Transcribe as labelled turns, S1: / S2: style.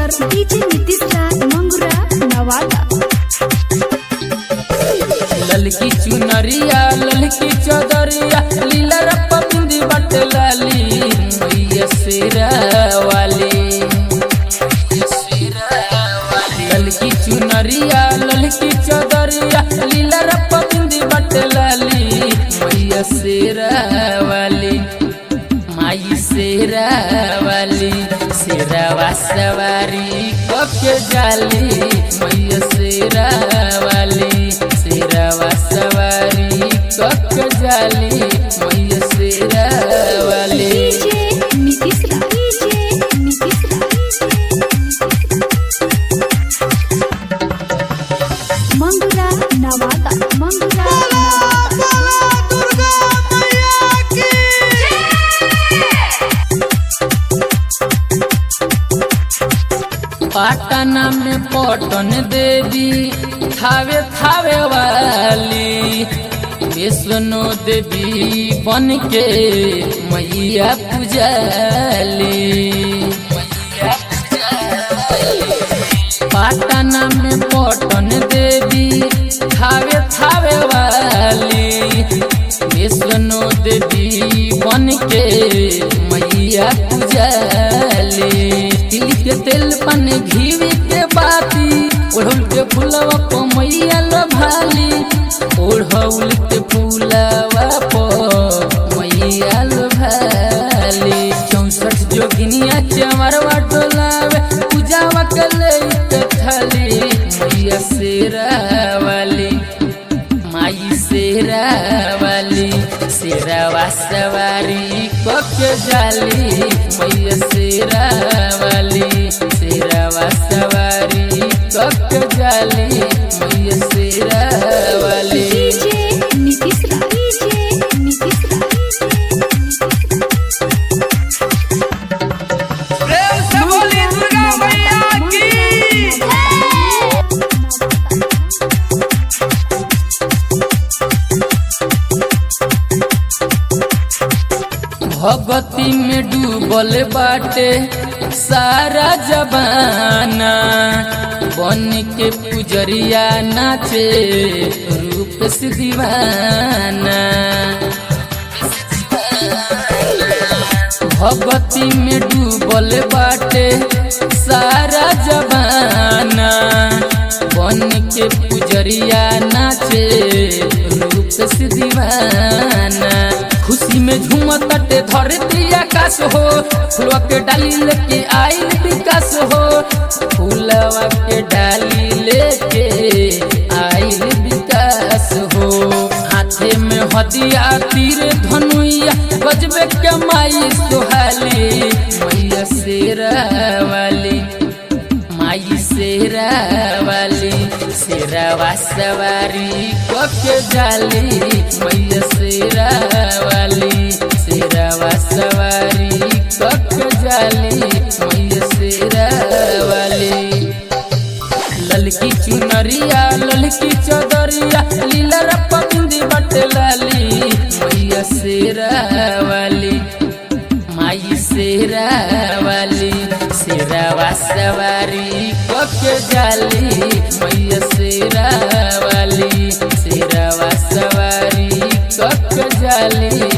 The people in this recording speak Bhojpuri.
S1: सिंगर डीजे नीतीश राज मंगुरा नवादा।
S2: ललकी चुनरिया ललकी चौदरिया लीला रप्पा बिंदी बट लाली मैया शेरा वाली। ललकी चुनरिया ललकी चौदरिया लीला रप्पा बिंदी बट लाली मैया शेरा वाली। माई शेरा वाली शेरावा सवारी कके जाली मैया शेरा वाली। शेरावा सवारी कके जाली मैया शेरा वाली।
S1: डीजे नीतीश राज मंगुरा नवादा मंगुरा
S2: पाटना में पटन देवी थावे थावे वाली। वैष्णो देवी बन के मैया पुजाली। पाटना में पटन देवी थावे थावे वाली। वैष्णो देवी बन के मैया पुजाली। तिल के तेल पन घीवी के बाती ओढ़ौल के फूलवा प मैया लभाली। ओढ़ौल के फूलवा प मैया लभाली। 64 जोगिनिया चमरवा डोलावे पूजावा के ले थाली मैया शेरा वाली। माई शेरा वाली शेरावा सवारी कके जाली मैया शेरा वाली। शेरावा सवारी कके जाली मैया शेरा वाली।
S1: डीजे नीतीश
S3: प्रेम से बोली दुर्गा मैया की।
S2: भगती में डूबल बाटे सारा जबाना। बन के पुजरिया नाचे रूप से दीवाना। भगती में डूबल बाटे सारा जबाना। बन के पुजरिया नाचे रूप से दीवाना। खुशी में झूमतटे धरती आकाश हो फुलवा के डाली लेके आइल विकास हो। फुलवा के डाली लेके आइल विकास हो। हाथे में हदिया तीर धनुइया गजबे के माई सुहाली मैया शेरा वाली। माई शेरा वाली शेरावा सवारी कके जाली मैया शेरा वाली। शेरावा सवारी कके जाली मैया शेरा वाली। ललकी चुनरिया ललकी चौदरिया लीला रप्पा बिंदी बट लाली मैया शेरा वाली। माई शेरा वाली शेरावा सवारी कके जाली मैया शेरा वाली। शेरावा सवारी कके जाली